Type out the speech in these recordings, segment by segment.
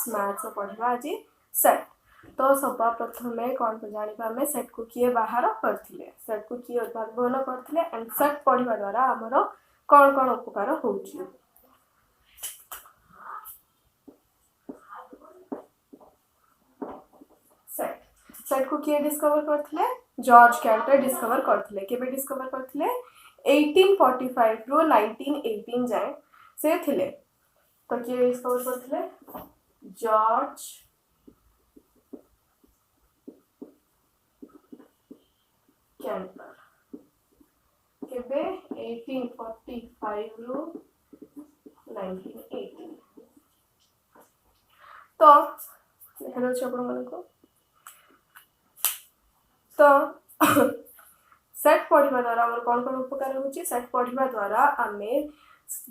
Maths पढ़ा आज set. तो सबा प्रथम कौन जाना आम सेट को किए बाहर करते सेट को किए उद्भावन करते एंड सेट पढ़ा द्वारा आमर कौन कौन उपकार हो सेट सेट को किए डिस्कवर करते जॉर्ज कैल्टर डिस्कवर करते केबे डिस्कवर करते 1845 रु 1918 जाए से थिले तो किए डिस्कवर करते जॉर्ज कैल्टर केबे 1845 रु 1918 तो देखा जाए तो सेट पढ़ा द्वारा आम कौन कौन उपकार हो सेट पढ़ा द्वारा आम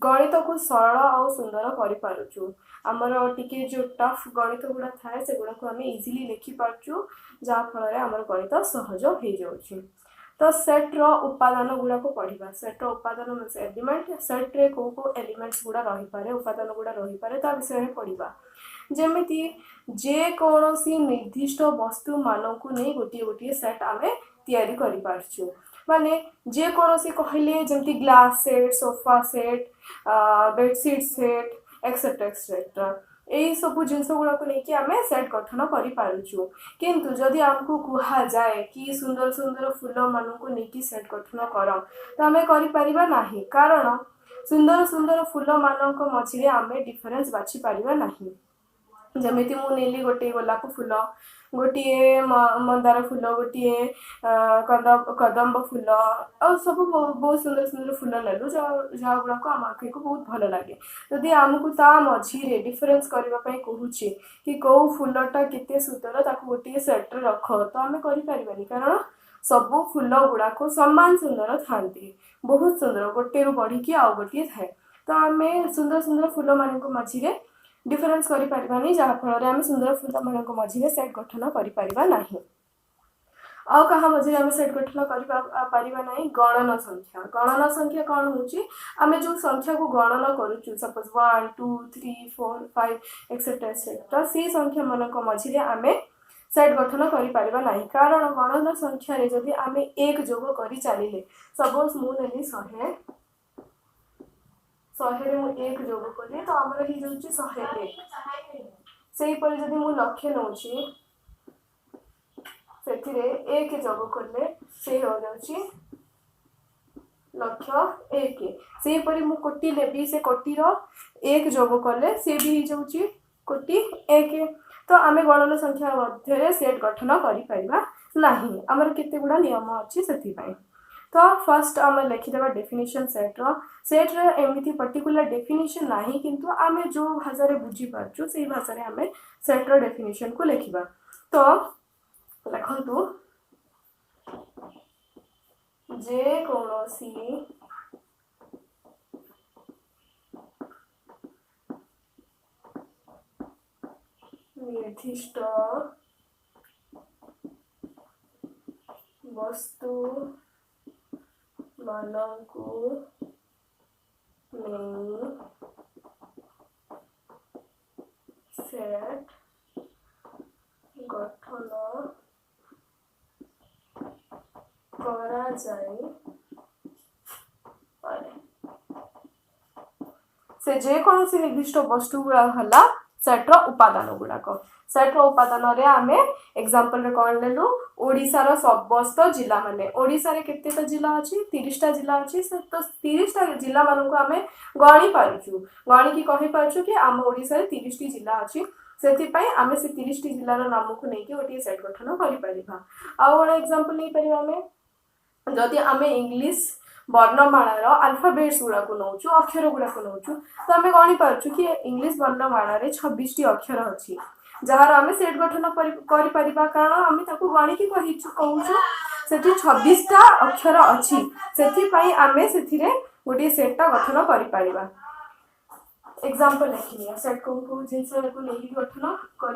गणित को सरल और सुंदर करूँ आमर टी जो टफ गणित गुड़ा थाए से गुड़ा को आम इजिली लिखिपार्चु जहाँफल आम गणित सहज हो जाऊँ। तो सेट रो उपादान गुड़ा को पढ़ा सेट रो उपादान एलिमेंट सेट रे को एलिमेंट्स गुड़ा रही पारे उपादान गुड़ा रही पारे ता विषय पढ़ा जेमिति जे कौनसी निर्दिष्ट वस्तु मान को नहीं गोटे गोटे सेट आम तैयारी करि पारछु माने जे कौनसी कहले जमती glass set sofa set bedsheet set etcetera etcetera यही सब जिनस गुड़ा को लेकिन आम सेट गठन करूँ किंतु जदि आमको कह जाए कि सुंदर सुंदर फूल मान को लेकिन सेट गठन कर तो आम कर कारण सुंदर सुंदर फूल मान मझे आम डिफरेन्स बाछि पारिबा नहीं जमीती मु नेली गोटे गोलाप फूल गोटे मंदार फूल गोटे कदम्ब फूल और सब बहुत सुंदर सुंदर फूल नेलु जहाँ गुड़ाक आम आखि को बहुत भल लगे जदि आमको ता मझे डिफरेन्स करने कहूँ कि कौ फूलटा केते सुंदर ताको गोटे सेट रख तो आम करें कारण सबू फूल गुड़ाक सामान सुंदर था बहुत सुंदर गोटे रु बढ़ी आउ गोटे थाए तो आम सुंदर सुंदर फूल मान मझे डिफरेन्स करें जहाँफल आम सुंदर फूल मान मझे सेट गठन करें आउ क्या मझे आम सेट गठन कर गणन संख्या कौन होमें जो संख्या को गणन करुँ सपोज 1 2 3 4 5 एक्सेट्रा एक्सेट्रा से संख्या मान मझे आम सेट गठन करें कारण गणन संख्या रे जदि आम एक जोग कर चलिए सपोज मुझे 100 100 एक जोग कली तो आमर हो जाऊँ 101 से जदि मुझे लक्ष्य नौची से एक जोग कले से हो जाऊँ लक्ष्य एक सेपरी मु कोटी नेबी से कोटीर एक जोग कले से भी हो जाऊँ कोटी एक तो आम गणन संख्या मध्य सेट गठन करें आमर केते गुड़ा नियम अच्छी से तो फर्स्ट आम लिखिदेवा डेफिनेशन सेट्र एमती पर्टिकुलर डेफिनेशन ना किंतु आम जो भाषा बुझी पार्चु से भाषा आम सेट्र डेफिनेशन को लिखा तो लिखु जे कौनसी निर्दिष्ट वस्तु मानकु नहीं सेट गठन करा जाए से जे कौन सी निर्दिष्ट वस्तु गुड़ा हला सेट्र उपादान गुड़ाक सेट्र उपादान रे आमे एग्जांपल रे कौन लेलु ओडिशार समस्त जिला माने ओडिशा रे केतेटा जिला अछि 30टा जिला अछि तो 30टा जिला मान को आमे गणी पारुछु गणी की कहि पारुछु कि आम ओडिशा रे 30टी जिला अछि सेति पई आमे से 30टी जिल्लार नाम को नै कि ओटी सेट गठन करि परिबा आ ओडा एग्जांपल नै परिबा आमे जदि आमे इंग्लिश वर्णमालार अल्फाबेट्स गुड़ा को नौचु अक्षर गुड़ा को नौचु तो आम गणी पार्चु कि इंग्लिश वर्णमालार 26टी अक्षर अच्छी जार आम सेट गठन कर कारण आम गणी की कहूँ से 26टा अक्षर अच्छी से आम से गोटे सेटा गठन कर एग्जांपल लिखिए सेट को जिन को नहीं गठन कर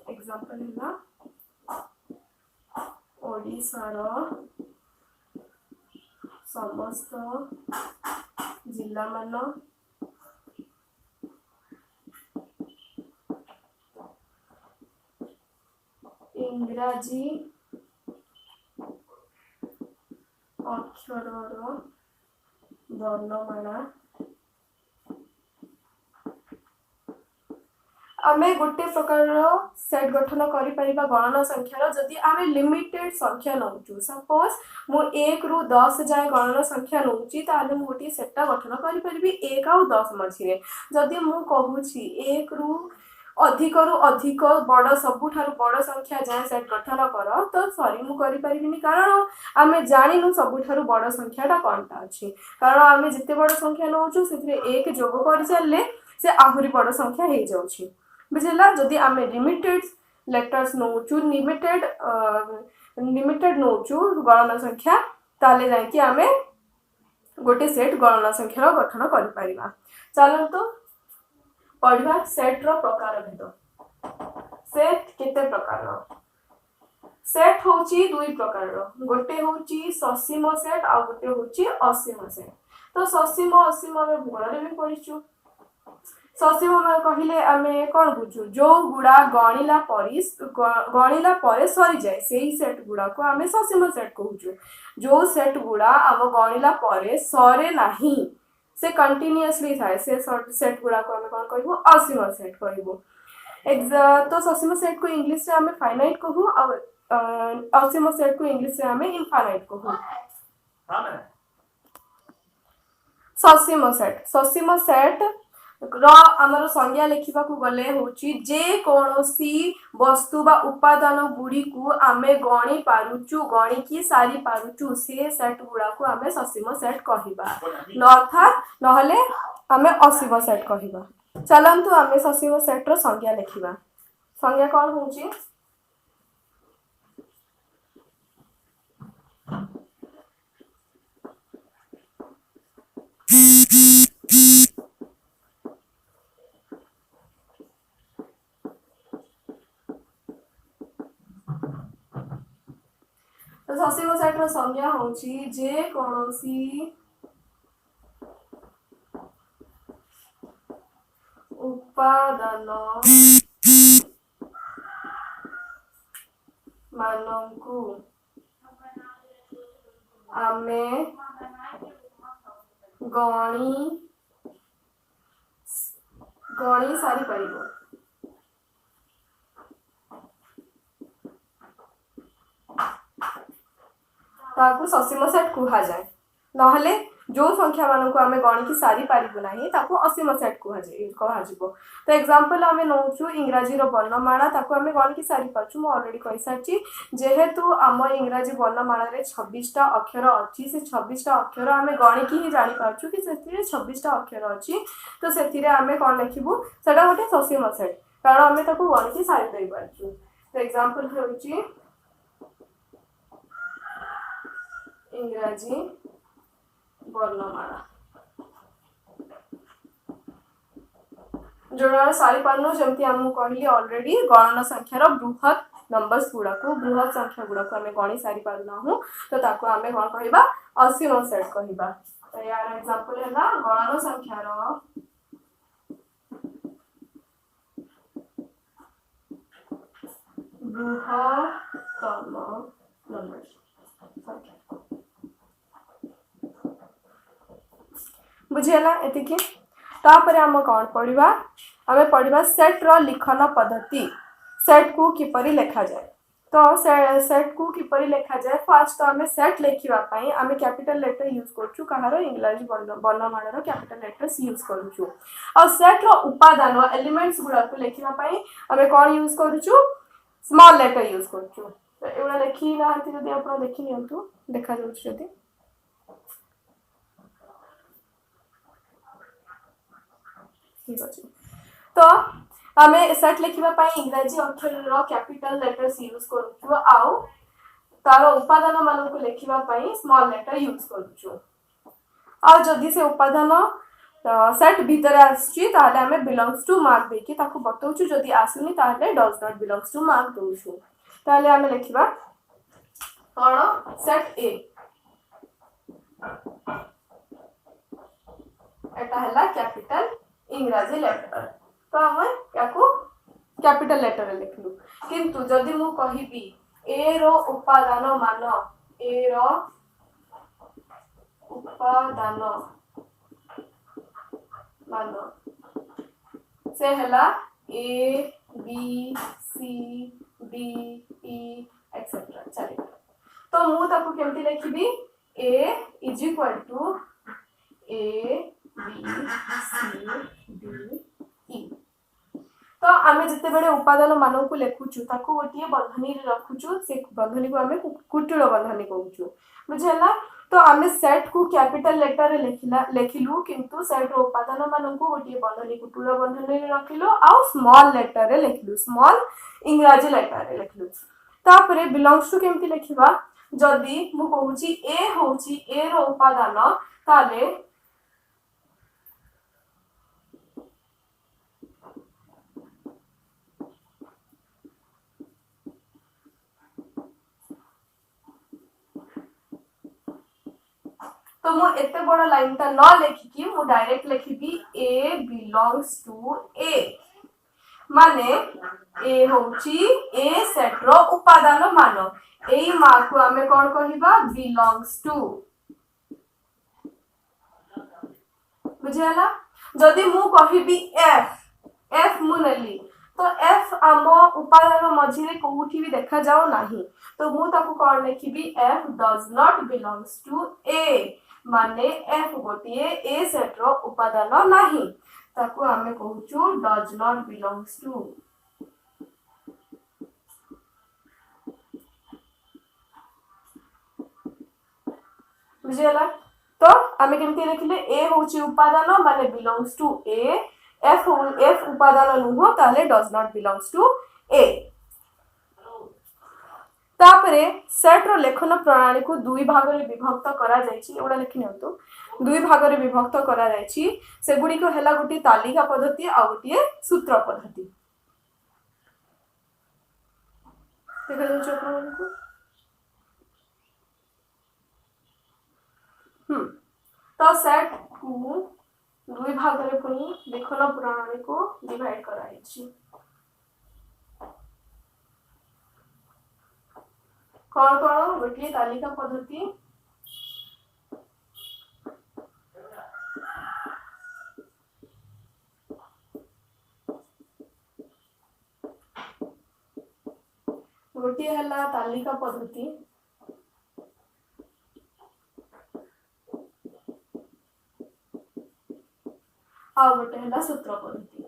एग्जांपल है ओडिशार समस्त जिला मान इंग्राजी अक्षरर वर्णमाला आमे गोटे प्रकार सेट गठन करि परिबा गणना संख्यार जदि आमे लिमिटेड संख्या नउचु सपोज मु 1 रु 10 जाय गणना संख्या नउची ताले मु गोटे सेटटा गठन करि परिबी 1 आ 10 मझिरे जदि मु कहूची 1 रु अधिक बड़ सबुठारु बड़ संख्या जाय सेट गठन कर तो सॉरी मु करि परिबिनी कारण आमे जानिनु सबुठारु बड़ संख्याटा कोनटा अछि कारण आमे जते बड़ संख्या नउचु सेथिरे 1 जोग करि चलले से आहुरी बड़ संख्या हे जाउची बुझला जदि आमे लिमिटेड लेटर्स नउचु लिमिटेड नउचु गणना संख्या ताले जाय कि आमे गोटे सेट गणना संख्यार गठन करि परिबा चलंतु पढ़िबा सेट रो प्रकार भेद सेट केते प्रकार सेट होची दुई प्रकार गोटे होची ससीम सेट आ गोटे होची असीम सेट तो ससीम असीम में गुणरे भी पढिछु ससीम में कहिले आमे कोन बुझु जो गुडा गणिला परे सरी जाय सेही सेट गुडा को आमे ससीम सेट कहूछु जो सेट गुडा आम गणिला परे सरे नाही से कंटिन्यूअसली थाए से सेट गुडा को आमे कोन कहबो असीम सेट कहबो तो ससीम सेट को इंग्लिश रे आमे फाइनाइट कहू और असीम सेट को इंग्लिश रे आमे इनफाइनाइट कहू ससीम सेट र हमर संज्ञा लेखिबा को गले होची जे कोनोसी वस्तु बा उपादान गुडी को आमे गणी पारुचु गणी की सारी पारुचु से सेट गुडा को आमे ससीम सेट कहिबा अर्थात नहले आमे असीम सेट कहिबा चलंतु आमे ससीम सेट रो संज्ञा लेखिबा संज्ञा कोन होची तो ससीम सेट रो संज्ञा होची जे कोनोसी उपादान मानंकु आमे गणी सारी परिबो ताकू ससीम सेट कुहा जाए नहले जो संख्या मानक आमे गणी की सारी पारिबो नाही ताकू असीम सेट कहा जिवो तो एग्जांपल आमे नउचु इंग्रजी रो वर्णमाला ताकू आमे गणी की सारी पाछु म ऑलरेडी कहि सारची जेहेतु आम इंग्रजी वर्णमाला रे 26 टा अक्षर अछि से 26 टा अक्षर आमे गणी की ही जानि पाछु कि सेतिरे 26 टा अक्षर अछि तो सेतिरे आमे कोन लिखिबु सेटा गोटे ससीम सेट कारण आमे ताकू गणी की सारी देइ पाछु तो एग्जांपल होउची इंग्रजी वर्णमाला जोड़ा सारी पानो जमती हमु कहली ऑलरेडी गणना संख्यार बृहत नंबर्स गुडा को बृहत संख्या गुडा को हमें गणी सारी पारना हूं तो ताको हमें कोन कहिबा असीम सेट कहिबा तो यार एग्जांपल है ना गणना संख्यार बृहत्तम नंबर बुझेला एतिके तापर हम कोन पढिबा हमें पढिबा सेट रो लिखन पद्धति सेट को किपरि लेखा जाए तो सेट को किपरि लेखा जाए फर्स्ट तो हमें सेट लेखिबा पई हमें कैपिटल लेटर यूज करछु कहारो इंग्लिश वर्णमाला रो कैपिटल लेटर्स यूज करछु और सेट रो उपादान एलिमेंट्स गुडा को लेखिबा पई हमें कोन यूज करछु स्मॉल लेटर यूज करछु तो एवला लेखि ना हती जदी आपण देखि नियंतु देखा जाउछ जदी ठीक अछि तो हमें सेट लिखिबा पई इंग्रजी अक्षर रो कैपिटल लेटर्स यूज करछु आउ तारो उपादान मान को लिखिबा पई स्मॉल लेटर यूज करछु आ जदी से उपादान सेट भीतर आछि ताले हमें बिलोंग्स टू मार्क देकी ताको बतौछु जदी आसुनी ताले does not belongs to mark दोछु ताले हमें लिखिबा कोन सेट ए एटा हला कैपिटल इंग्रजी लेटर तो हम याको कैपिटल लेटर रे लिखलु किंतु जदि मु कहिबी ए रो उपादान मान ए रो उपादान मान से हला A B C D E etcetera चलेगा तो मु ताको केमती लिखिबी A is equal to A B C D E तो आमे जते बेले उपादान मानन को लेखुछु ताको गोटिए बंधनी रे रखुछु से बंधनी को आमे कुटिल बंधनी कहूछु बुझला तो आमे सेट को कैपिटल लेटर रे लेखिलु किंतु सेट रो उपादान मानन को गोटिए बंधनी कुटिल बंधनी रे रखिलो आ स्मॉल लेटर रे लेखिलु स्मॉल इंग्रजी लेटर रे लेखिलु तापरे बिलोंग्स टू केमती लेखिबा जदी मु कहूची ए होची ए रो उपादान ताले तो मु एते बड़ लाइन ता न लेखिकी मु direct लेखिबी A belongs to A माने ए होची ए सेट रो उपादान मान एई मा को हमें कोन कहिबा बिलोंग्स टू बुझला जदी मु कहिबी एफ एफ मु नेली तो एफ आम उपादान मझिरे कोठी भी देखा जाओ नाही तो मु ताको कोन लिखिबी F does not belongs to A माने एफ गोटिए ए सेट रो उपादान नाही ताको हमें कहूचु डज नॉट बिलोंग्स टू बुझला तो आमे केमती लिखले ए होची उपादान माने belongs to A if if उपादान नुह ताले does not belongs to A तापरे सेट रो लेखन प्रणाली को दुई भाग रे विभक्त करा जायछि ओडा लिखि नियंतु दुई भाग रे विभक्त करा जायछि से गुडी को हेला गुटी तालिका पद्धति आ गुटी सूत्र पद्धति देखा जाउछ अपन को तो सेट को दुई भाग रे पुनी लेखन प्रणाली को डिवाइड करा जायछि कौन कौन गोटे तालिका पद्धति गोटे हला तालिका पद्धति आ गोटे हला सूत्र पद्धति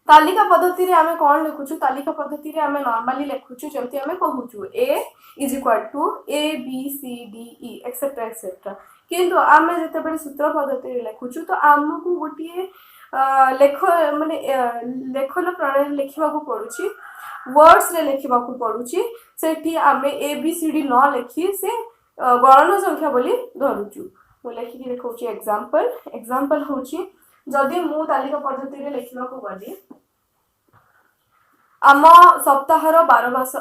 तालिका पद्धति रे हमें कौन लिखुछु तालिका पद्धति रे हमें नॉर्मली लिखुछु जमती हमें कहूछु a is equal to a b c d e et cetera et cetera किंतु हमें जते बडे सूत्र पद्धति रे लिखुछु तो हमकु गोटिए लेख माने लेखन प्रणाली लिखिबा को पडुची वर्ड्स रे लिखिबा को पडुची सेठी हमें a b c d न लिखि से गणन संख्या बोली धरुछु मु लिखि के देखौची एग्जांपल होची जदि मु तालिका पद्धति रे लिखिबा को गली आम सप्ताहर 12 मास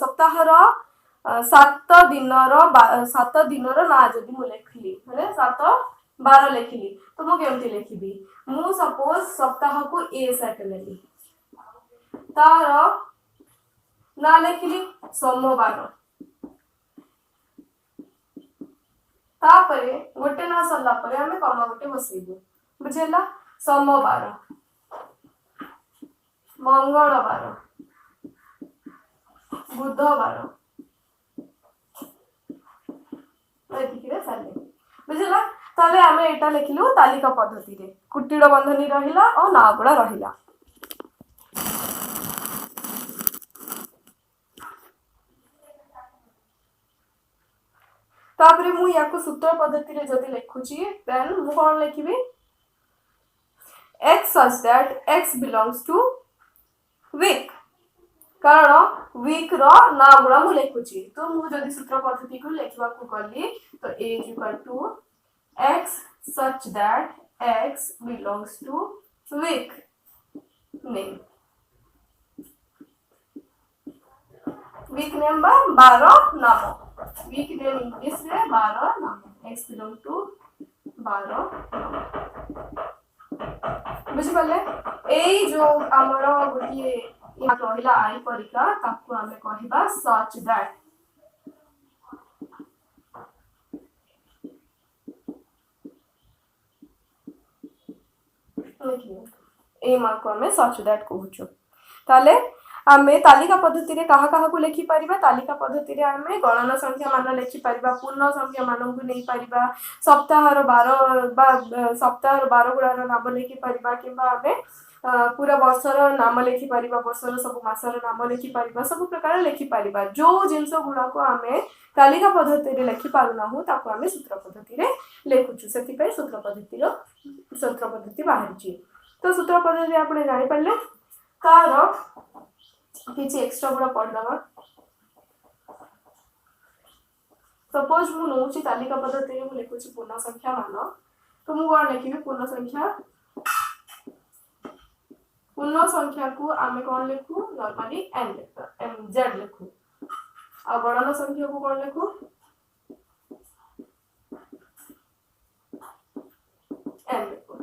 सप्ताहर 7 दिनर ना जदि मु लिखली माने 7 12 लिखली तो मु केमती लिखिबी मु सपोज सप्ताह को ए सेट लेली तार ना लिखली सोमवार तापरे गोटे ना सरला परे हमें कमा गोटे बसेबू बुझेला सोमवार मंगलवार बुधवार बुझला ताले आमे एटा लिखिलु तालिका पद्धति रे कुटिड़ बंधनी रहिला और नागुड़ा रहिला तापरे मु याको सूत्र पद्धति रे जदि लिखुची देन मु कोन लिखिबी x such that x belongs to week कारण वीक रो ना गुणा मु लिखुची तो मु जदि सूत्र पद्धति को लिखबा को गली तो a is equal to x such that x belongs to week name week name बा 12 नाम वीक नेम इंग्लिश रे 12 नाम x belong to 12 बुझिपारे एई जो आमर गोटे रहिला आई परिका ताकू आमे कहिबा सच दैट ए मार्क को आमे सच दैट कहूछु ताले आमे तालिका पद्धति रे कहा कहा को लिखि परिबा तालिका पद्धति रे आमे गणना संख्या मान लिखि परिबा पूर्ण संख्या मान को नै परिबा सप्ताहर 12 बा सप्ताहर 12 गुडार नाम लिखि परिबा किबा आमे पूरा वर्षर नाम लिखि परिबा वर्षर सब मासर नाम लिखि परिबा सब प्रकार लिखि परिबा जो जिंस गुडा को आमे तालिका पद्धति रे लिखि पारुना हो ताको आमे सूत्र पद्धति रे लेखुछु सेति पे सूत्र पद्धति बाहरची तो सूत्र पद्धति आपने जानि पड़ले तार किछि एक्स्ट्रा गुडा पढ़ दवा सपोज मु नोची तालिका पद्धति रे मु लिखुछि पूर्ण संख्या मान तो मु कोन लिखिबी पूर्ण संख्या को आमे कोन लिखु नॉर्मली एम जेड लिखु आ गणना संख्या को कोन लिखु एम लिखु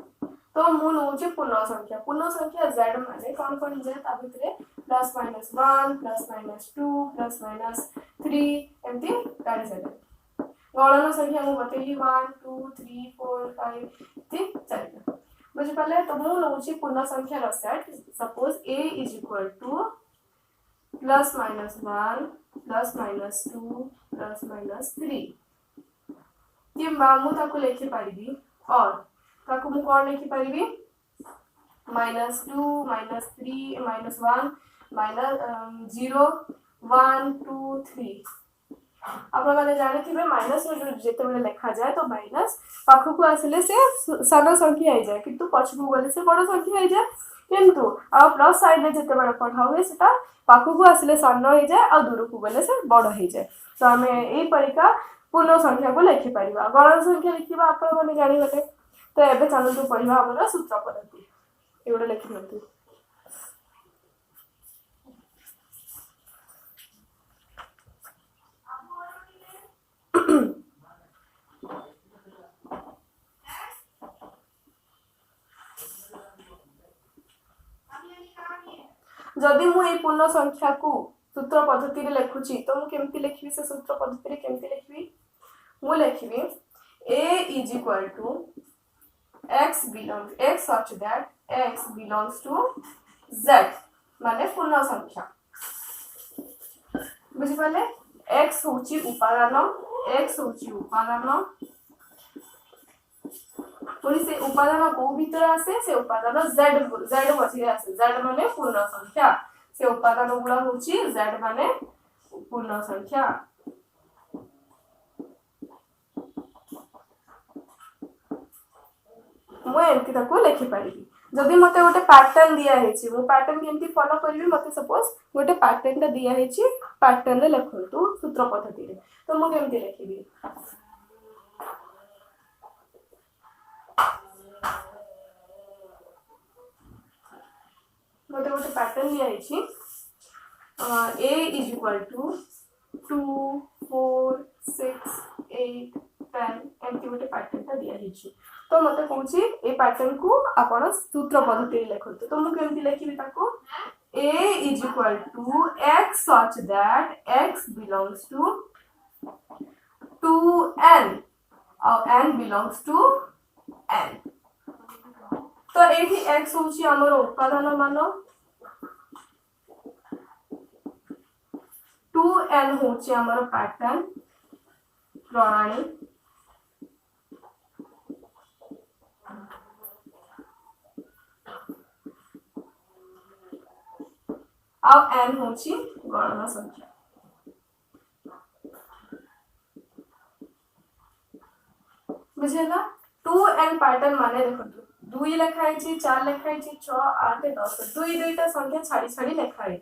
तो मु नोची पूर्ण संख्या z माने कोन कोन जे ता भितरे plus minus 1 plus minus 2 plus minus 3 एमती गाडी जाले गणना संख्या मु बतेली 1 2 3 4 5 ठीक चलिए बुझि पाले तो मु नोची पूर्ण संख्या र set suppose a is equal to plus minus 1 plus minus 2 plus minus 3 किंबा मु ताको लिखि पारिबी और ताको मु कोन लिखि पारिबी -2 -3 -1 -0 1 2 3 आपण माने जाने थिबे माइनस में जेते बेले लिखा जाए तो माइनस पाखु को आसले से सानो संख्या आइ जाए किंतु पछकु गले से बड़ संख्या आइ जाए किंतु आ प्लस साइड में जेते बेले पढ़ा हुए सेटा पाखु को आसले सानो आइ जाए और दूर को गले से बड़ हो जाए तो हमें एई परिका पूर्ण संख्या को लिखि परिबा गणन संख्या लिखिबा आपण माने जानि बते तो एबे चलंतु पढ़िबा हमर सूत्र पद्धति एवडा लिखि नतु जदि मु ए पूर्ण संख्या को सूत्र पद्धति रे लिखुची तो मु केमति लिखिबी से सूत्र पद्धति रे केमति लिखिबी मु लिखिबी a is equal to x such that x belongs to z माने पूर्ण संख्या बुझि पाले x होची उपादान पुणी से उपादान को भीतर आसे से उपादान z बसी आसे z माने पूर्ण संख्या से उपादान गुला होची z माने पूर्ण संख्या मु एमती ताको लिखि पारिबी जदि मते गोटे पैटर्न दिया हेछि मु पैटर्न केमती फॉलो करबी मते सपोज गोटे पैटर्न दिया हेछि पैटर्न ले लिखंतु सूत्र पद्धति रे तो मु केमती लिखिबी मते गोटे पैटर्न दिया हेछि a is equal to 2 4 6 8 10 एमती गोटे पैटर्न ता दिया हेछि तो मते कहूची ए पैटर्न को आपण सूत्र पद्धति रे लिखंतु तो मु केमती लिखिबी ताको a is equal to x such that x belongs to n और n belongs to n तो एठी x होची हमर उपादान मान 2n होची हमर पैटर्न प्रणाली अब n होची गणना संख्या बुझेला 2n पैटर्न माने देखो 2 लिखा है 4 लिखा है 6 8 10 दुई दुईटा संख्या छाड़ी छाड़ी लिखा है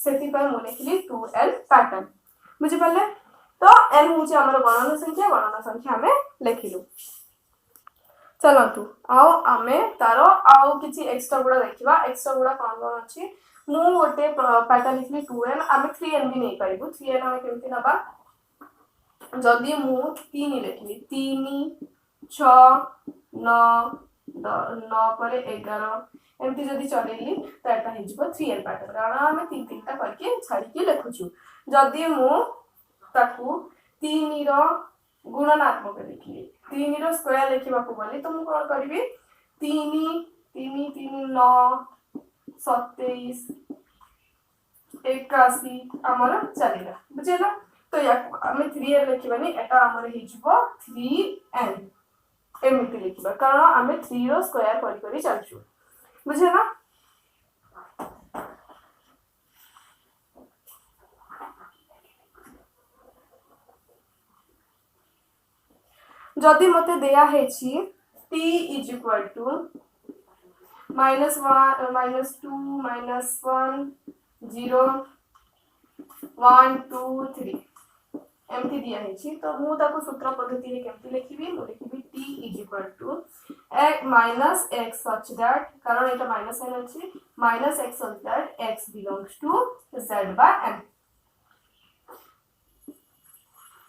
सेति पर मु लिखली 2n पैटर्न बुझि पाले तो n होची हमर गणना संख्या हमें लिखिलु चलंतु आओ आमे तारो आओ किछि एक्स्ट्रा गुडा देखिबा एक्स्ट्रा गुडा कोन कोन अछि मु गोटे पैटर्न लिखली 2n आमे 3n भी नहीं पाइबो 3n आमे केमति नबा जदी मु 3 लिखली 3 6 9 9 पर 11 एमती जदि चलेली तो एटा हे जिवो 3l पैटर्न कारण आमे तीन तीनटा करके छाड़ी के लिखुछु जदि मु ताकू 3 रो गुणनात्मक लिखली 3 रो स्क्वायर लिखिबा को बोली तो मु कोन करबी 3 3 3 9 27 81 हमर चलेला बुझेला तो या आमे 3l लिखिबानी एटा हमर हे जिवो 3n एमती लिखिबा कारण आमे 3 रो स्क्वायर करि करि चलछु बुझेला जदि मते दिया हेछि t इज इक्वल टू -1 -2 -1 0 1 2 3 एमती दिया हेछि तो मु ताको सूत्र पद्धति रे केमती लिखिबी मु लिखिबी t is equal to minus x such that कारण एटा माइनस साइन अछि minus x such that x belongs to z by m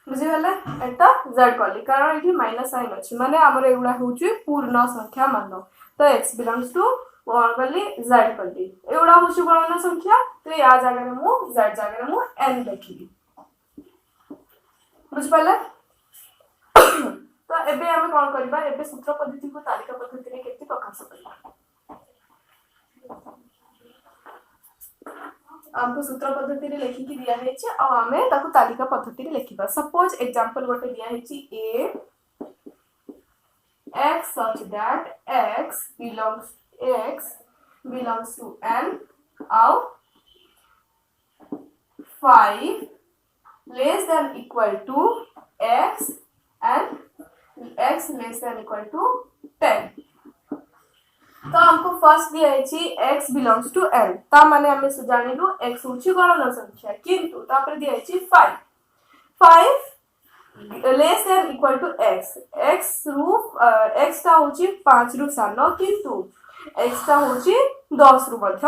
बुझे गले एटा z कली कारण एठी माइनस साइन अछि माने हमर एगुडा होछि पूर्ण संख्या मान तो x बिलोंग्स टू कली z कली एगुडा होछि पूर्ण संख्या तो या जगह रे मु z जगह रे मु n लिखिबी बुझ पाले तो एबे हम कोन करबा एबे सूत्र पद्धति को तालिका पद्धति रे केते प्रकाश करबा हमको सूत्र पद्धति रे लिखि कि दिया हेछि आ हमें ताको तालिका पद्धति रे लिखिबा सपोज एग्जांपल गोटे दिया हेछि a x such that x belongs to n out 5 less than equal to x and x less than equal to 10 तो हमको फर्स्ट दिया है x belongs to n ता माने हमें जानिलु x होची गणन संख्या किंतु तापर दिया है 5 less than equal to x रु x ता होची 5 रु सानो किंतु x ता होची 10 रु मध्य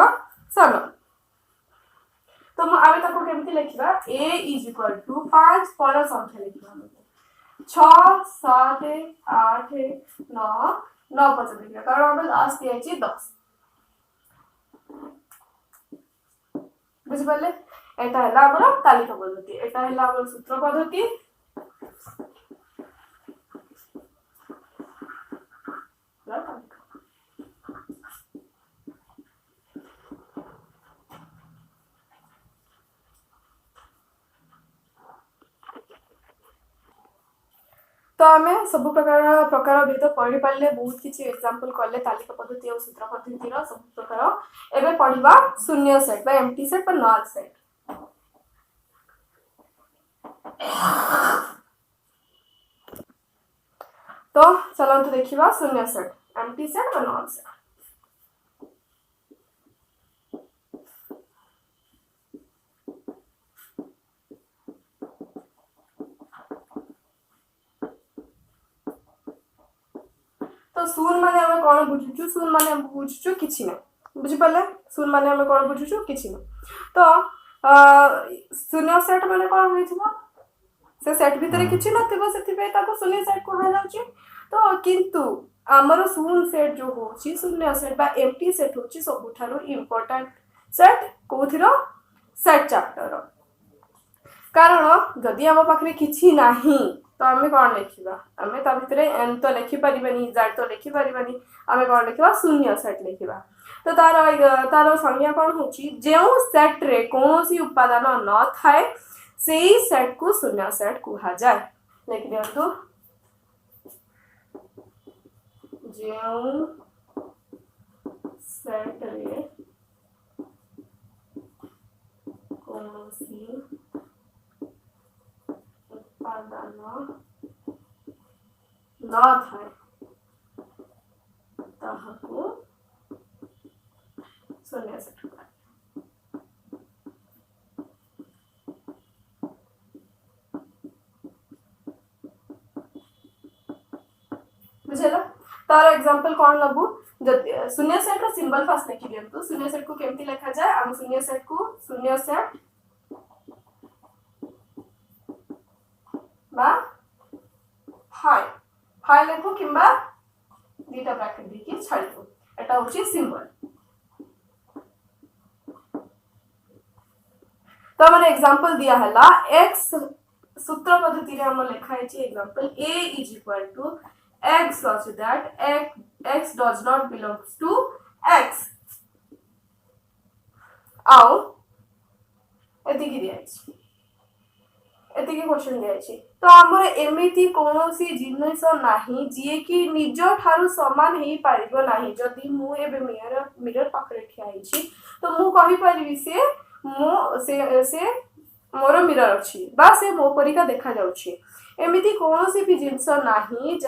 सानो तो आमे ताको केमति लिखिबा a is equal to 5 पर संख्या लिखिबा हम 6 7 8 9 9 पर लिखिबा कारण हम लास्ट दिया है 10 बुझ पाले एटा हला हमर तालिका पद्धति एटा हला हमर सूत्र पद्धति तो हमें सब प्रकार भेद पढ़ी पारे बहुत किसी एग्जांपल कले तालिका पद्धति और सूत्र पद्धति सब प्रकार एबे पढ़िबा शून्य सेट बा एम्प्टी सेट बा नल सेट तो चलो तो देखिबा शून्य सेट एम्प्टी सेट बा नल सेट तो शून्य माने हम कोन बुझुछु शून्य माने हम बुझुछु किछि ना बुझि पाले शून्य माने हम कोन बुझुछु किछि ना तो शून्य सेट माने कोन होइछबो से सेट भीतर किछि नथिबो सेति पे ताको शून्य सेट कोहा जाउछि तो किंतु हमर शून्य सेट जो होछि शून्य सेट बा एम्प्टी सेट होछि सबुठारो इंपोर्टेंट सेट कोथिरो सेट चैप्टर कारण जदि हम पाखरे किछि नाही तो आमे कोन लिखिबा आमे ता भितरे n तो लिखि परिबनी z तो लिखि परिबनी आमे कोन लिखिबा शून्य सेट लिखिबा तो तार संज्ञा कोन होची जेउ सेट रे कोनोसी उपादान न थाए सेही सेट को शून्य सेट कुहा जाय लिख दियंतु जेउ सेट रे कोनोसी न थाए ताहाको शून्य सेट बुझेला तार एग्जांपल कोन लबु शून्य सेट रो सिंबल फास्ट लिखि दियंतु शून्य सेट को केमति लिखा जाय हम शून्य सेट को शून्य सेट बा हाय फाइ लेखु किंबा दीटा ब्रैकेट देके छाड़िबो एटा होची सिंबल। तो हमर एग्जांपल दिया हला x सूत्र पद्धति रे हम लिखा है example a is equal to x such that x does not belongs to x आउ एतिकी दिया है एतिकी क्वेश्चन दिया है तो हमर एमिति कोनोसी जिनिस नाही जे कि निज ठारू समान हेई पारिबो नाही जदी मु एबे मिरर पाखरे ठिया हिची तो मु कहि परिबी से मोर मिरर अछि बा से मो परिका देखा जाउछि एमिति कोनोसी भी जिंस नाही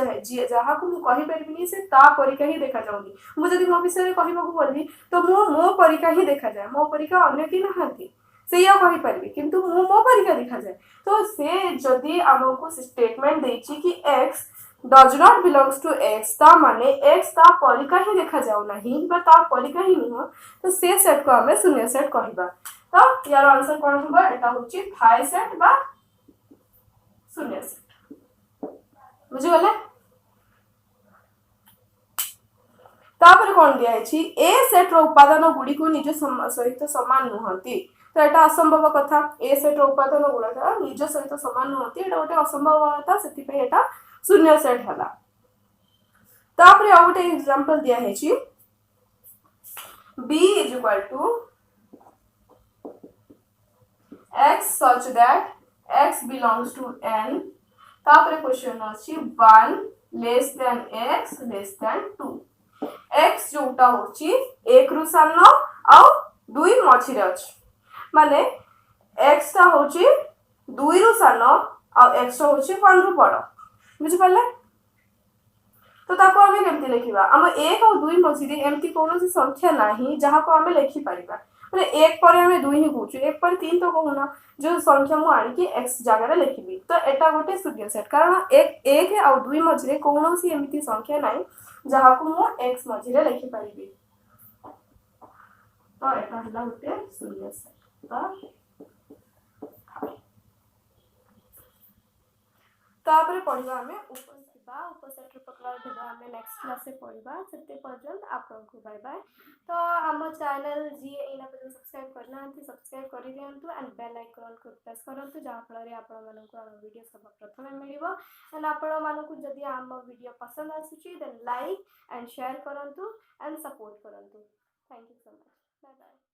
जहा को मु कहि परिबिनी से ता परिका ही देखा जाउनी मु जदी मो विषय रे कहिबा को बोलबी तो मो परिका ही देखा जाय मो परिका अन्य कि नहांती से या कहि परिबी किंतु मो परिका देखा जाय तो से जदी हमको स्टेटमेंट देछि कि x does not belongs to x ता माने x ता परिका ही देखा जाउ नाही बा ता परिका ही नहीं तो से सेट को हमें शून्य सेट कहबा तो यार आंसर कोन होबा एटा होची फाइ सेट बा शून्य सेट बुझि गले तापर कोन दिया है ए सेट रो उपादान गुडी को निज सहित समान नहंती तो एटा असंभव कथा ए सेट रो उपादान गुडा निज सहित समान नहंती एटा गोटे असंभव कथा सेति पे एटा शून्य सेट हला तापर आ गोटे एग्जांपल दिया है b is equal to x such that x belongs to n तापर क्वेश्चन अछि 1 less than x less than 2 x जोटा होची 1 रु सान आ 2 मछि रे अछि माने x ता होची 2 रु सान आ x होची 1 रु बड़ बुझि पले तो ताको हमें केमति लिखिबा हम 1 और 2 मछि रे एमति कोनोसी संख्या नाही जहा को हमें लिखि परिबा माने 1 पर हमें 2 ही कहूछु 1 पर 3 तो कहूना जो संख्या मु आनी कि x जगह रे लिखिबी तो एटा गोटे शून्य सेट कारण 1 और 2 मछि रे कोनोसी एमति संख्या नाही जहा को मु x मछि रे लिखि परिबी तो एटा हला गोटे शून्य सेट तापर पढिबा हमें उपसेट प्रकार भिडियो हमें नेक्स्ट क्लास से पढ़ा से पर्यंत आपको बाय बाय तो आम चैनल जी एना पर सब्सक्राइब करना सब्सक्राइब कर दिंतु एंड बेल आइकन को प्रेस करंतु जहाँ फल आपण मानक आम वीडियो सब प्रथम मिलिबो एंड आपण मानक जदि आम वीडियो पसंद आसुची देन लाइक एंड शेयर करंतु एंड सपोर्ट करंतु thank you so much bye bye.